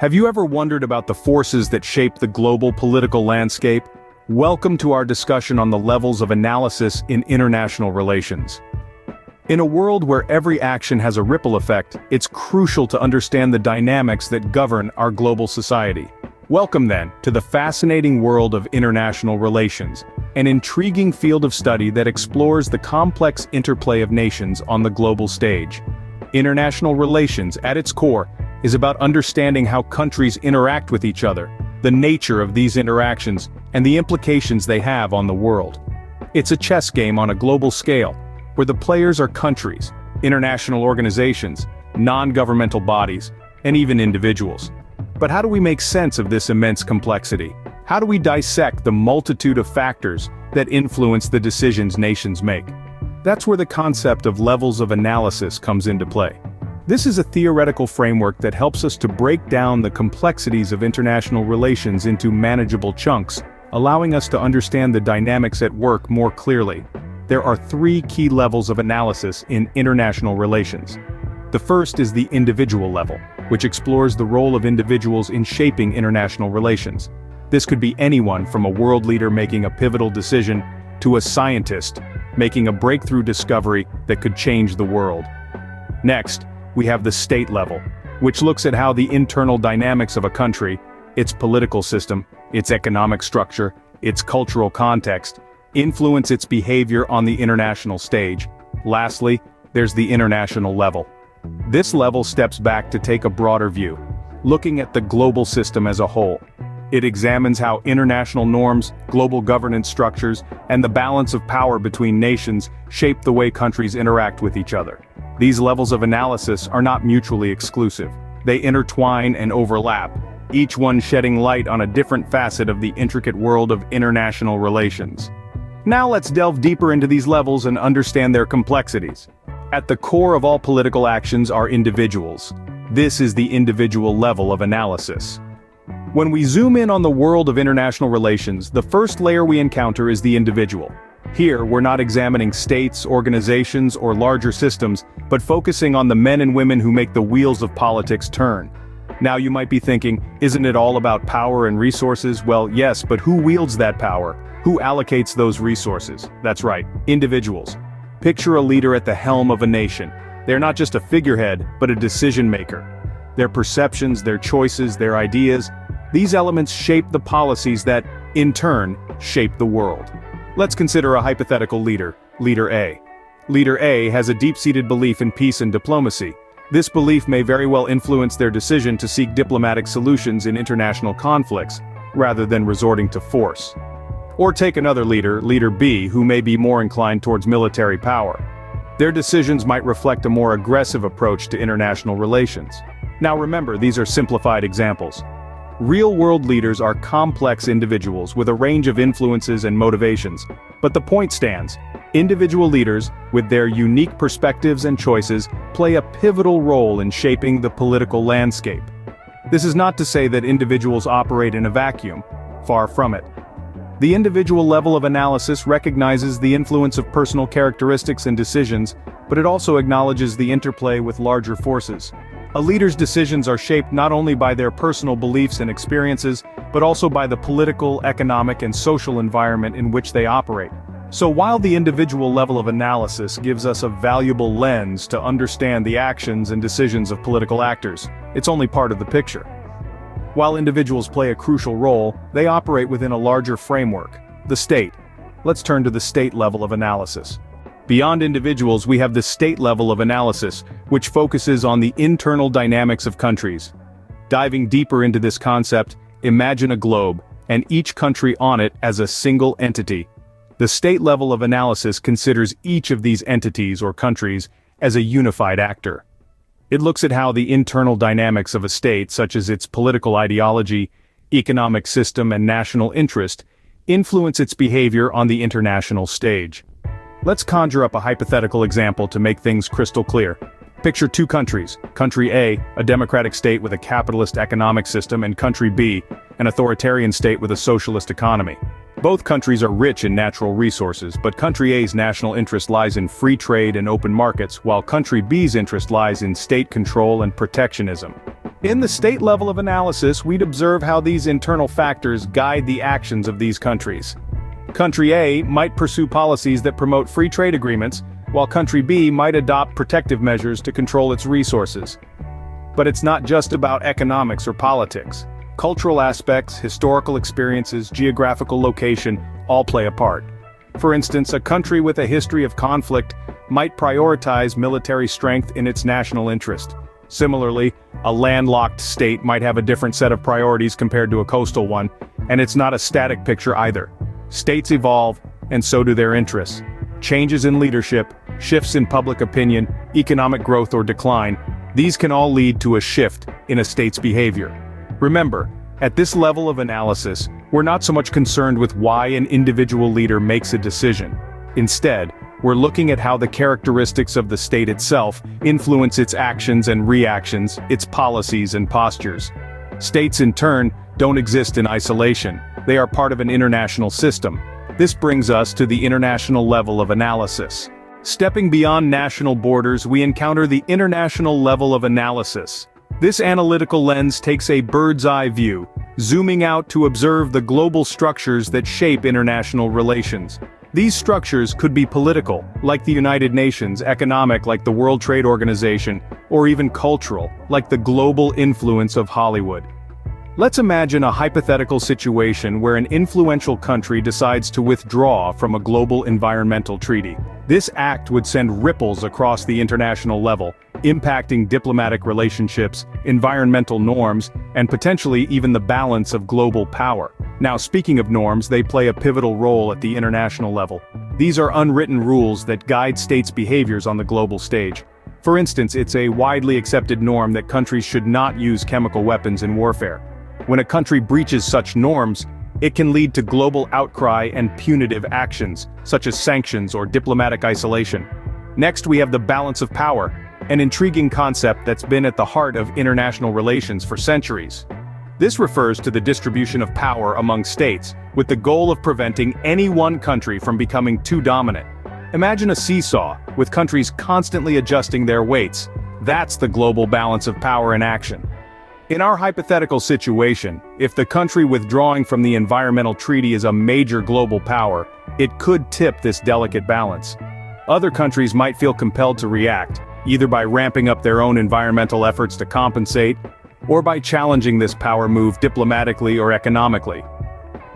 Have you ever wondered about the forces that shape the global political landscape? Welcome to our discussion on the levels of analysis in international relations. In a world where every action has a ripple effect, it's crucial to understand the dynamics that govern our global society. Welcome then to the fascinating world of international relations, an intriguing field of study that explores the complex interplay of nations on the global stage. International relations, at its core, is about understanding how countries interact with each other, the nature of these interactions, and the implications they have on the world. It's a chess game on a global scale, where the players are countries, international organizations, non-governmental bodies, and even individuals. But how do we make sense of this immense complexity? How do we dissect the multitude of factors that influence the decisions nations make? That's where the concept of levels of analysis comes into play. This is a theoretical framework that helps us to break down the complexities of international relations into manageable chunks, allowing us to understand the dynamics at work more clearly. There are three key levels of analysis in international relations. The first is the individual level, which explores the role of individuals in shaping international relations. This could be anyone from a world leader making a pivotal decision to a scientist making a breakthrough discovery that could change the world. Next, we have the state level, which looks at how the internal dynamics of a country, its political system, its economic structure, its cultural context, influence its behavior on the international stage. Lastly, there's the international level. This level steps back to take a broader view, looking at the global system as a whole. It examines how international norms, global governance structures, and the balance of power between nations shape the way countries interact with each other. These levels of analysis are not mutually exclusive. They intertwine and overlap, each one shedding light on a different facet of the intricate world of international relations. Now let's delve deeper into these levels and understand their complexities. At the core of all political actions are individuals. This is the individual level of analysis. When we zoom in on the world of international relations, the first layer we encounter is the individual. Here, we're not examining states, organizations, or larger systems, but focusing on the men and women who make the wheels of politics turn. Now you might be thinking, isn't it all about power and resources? Well, yes, but who wields that power? Who allocates those resources? That's right, individuals. Picture a leader at the helm of a nation. They're not just a figurehead, but a decision maker. Their perceptions, their choices, their ideas, these elements shape the policies that, in turn, shape the world. Let's consider a hypothetical leader, Leader A. Leader A has a deep-seated belief in peace and diplomacy. This belief may very well influence their decision to seek diplomatic solutions in international conflicts, rather than resorting to force. Or take another leader, Leader B, who may be more inclined towards military power. Their decisions might reflect a more aggressive approach to international relations. Now remember, these are simplified examples. Real-world leaders are complex individuals with a range of influences and motivations. But the point stands. Individual leaders, with their unique perspectives and choices, play a pivotal role in shaping the political landscape. This is not to say that individuals operate in a vacuum. Far from it. The individual level of analysis recognizes the influence of personal characteristics and decisions, but it also acknowledges the interplay with larger forces. A leader's decisions are shaped not only by their personal beliefs and experiences, but also by the political, economic, and social environment in which they operate. So while the individual level of analysis gives us a valuable lens to understand the actions and decisions of political actors, it's only part of the picture. While individuals play a crucial role, they operate within a larger framework, the state. Let's turn to the state level of analysis. Beyond individuals, we have the state level of analysis, which focuses on the internal dynamics of countries. Diving deeper into this concept, imagine a globe, and each country on it as a single entity. The state level of analysis considers each of these entities or countries as a unified actor. It looks at how the internal dynamics of a state, such as its political ideology, economic system, and national interest, influence its behavior on the international stage. Let's conjure up a hypothetical example to make things crystal clear. Picture two countries, Country A, a democratic state with a capitalist economic system, and Country B, an authoritarian state with a socialist economy. Both countries are rich in natural resources, but Country A's national interest lies in free trade and open markets, while Country B's interest lies in state control and protectionism. In the state level of analysis, we'd observe how these internal factors guide the actions of these countries. Country A might pursue policies that promote free trade agreements, while Country B might adopt protective measures to control its resources. But it's not just about economics or politics. Cultural aspects, historical experiences, geographical location all play a part. For instance, a country with a history of conflict might prioritize military strength in its national interest. Similarly, a landlocked state might have a different set of priorities compared to a coastal one, and it's not a static picture either. States evolve, and so do their interests. Changes in leadership, shifts in public opinion, economic growth or decline, these can all lead to a shift in a state's behavior. Remember, at this level of analysis, we're not so much concerned with why an individual leader makes a decision. Instead, we're looking at how the characteristics of the state itself influence its actions and reactions, its policies and postures. States, in turn, don't exist in isolation. They are part of an international system. This brings us to the international level of analysis. Stepping beyond national borders, we encounter the international level of analysis. This analytical lens takes a bird's-eye view, zooming out to observe the global structures that shape international relations. These structures could be political, like the United Nations, economic, like the World Trade Organization, or even cultural, like the global influence of Hollywood. Let's imagine a hypothetical situation where an influential country decides to withdraw from a global environmental treaty. This act would send ripples across the international level, impacting diplomatic relationships, environmental norms, and potentially even the balance of global power. Now, speaking of norms, they play a pivotal role at the international level. These are unwritten rules that guide states' behaviors on the global stage. For instance, it's a widely accepted norm that countries should not use chemical weapons in warfare. When a country breaches such norms, it can lead to global outcry and punitive actions, such as sanctions or diplomatic isolation. Next, we have the balance of power, an intriguing concept that's been at the heart of international relations for centuries. This refers to the distribution of power among states, with the goal of preventing any one country from becoming too dominant. Imagine a seesaw, with countries constantly adjusting their weights. That's the global balance of power in action. In our hypothetical situation, if the country withdrawing from the environmental treaty is a major global power, it could tip this delicate balance. Other countries might feel compelled to react, either by ramping up their own environmental efforts to compensate, or by challenging this power move diplomatically or economically.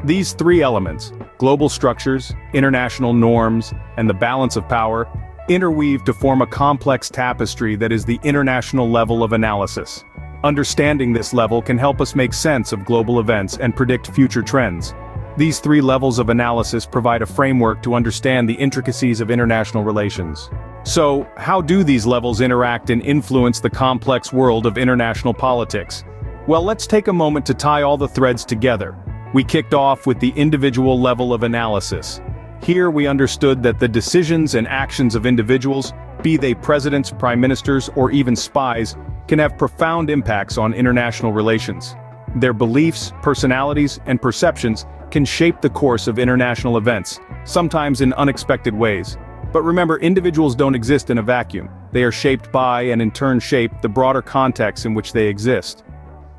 These three elements, global structures, international norms, and the balance of power, interweave to form a complex tapestry that is the international level of analysis. Understanding this level can help us make sense of global events and predict future trends. These three levels of analysis provide a framework to understand the intricacies of international relations. So, how do these levels interact and influence the complex world of international politics? Well, let's take a moment to tie all the threads together. We kicked off with the individual level of analysis. Here we understood that the decisions and actions of individuals, be they presidents, prime ministers, or even spies, can have profound impacts on international relations. Their beliefs, personalities, and perceptions can shape the course of international events, sometimes in unexpected ways. But remember, individuals don't exist in a vacuum. They are shaped by and in turn shape the broader context in which they exist.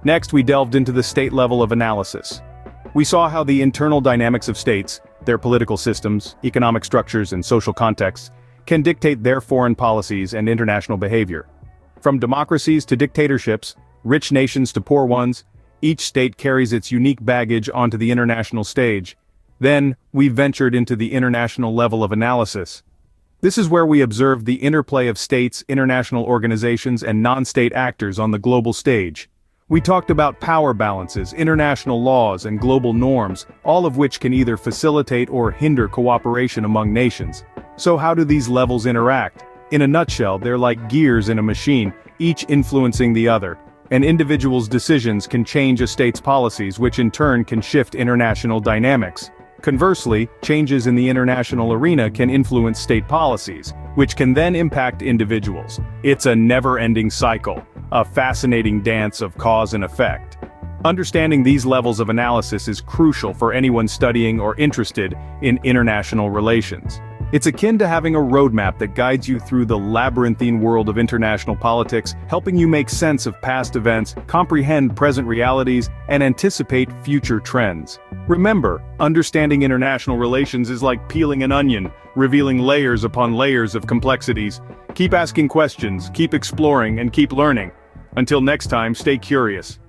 Next, we delved into the state level of analysis. We saw how the internal dynamics of states, their political systems, economic structures, and social contexts, can dictate their foreign policies and international behavior. From democracies to dictatorships, rich nations to poor ones, each state carries its unique baggage onto the international stage. Then, we ventured into the international level of analysis. This is where we observed the interplay of states, international organizations, and non-state actors on the global stage. We talked about power balances, international laws, and global norms, all of which can either facilitate or hinder cooperation among nations. So how do these levels interact? In a nutshell, they're like gears in a machine, each influencing the other. An individual's decisions can change a state's policies, which in turn can shift international dynamics. Conversely, changes in the international arena can influence state policies, which can then impact individuals. It's a never-ending cycle, a fascinating dance of cause and effect. Understanding these levels of analysis is crucial for anyone studying or interested in international relations. It's akin to having a roadmap that guides you through the labyrinthine world of international politics, helping you make sense of past events, comprehend present realities, and anticipate future trends. Remember, understanding international relations is like peeling an onion, revealing layers upon layers of complexities. Keep asking questions, keep exploring, and keep learning. Until next time, stay curious.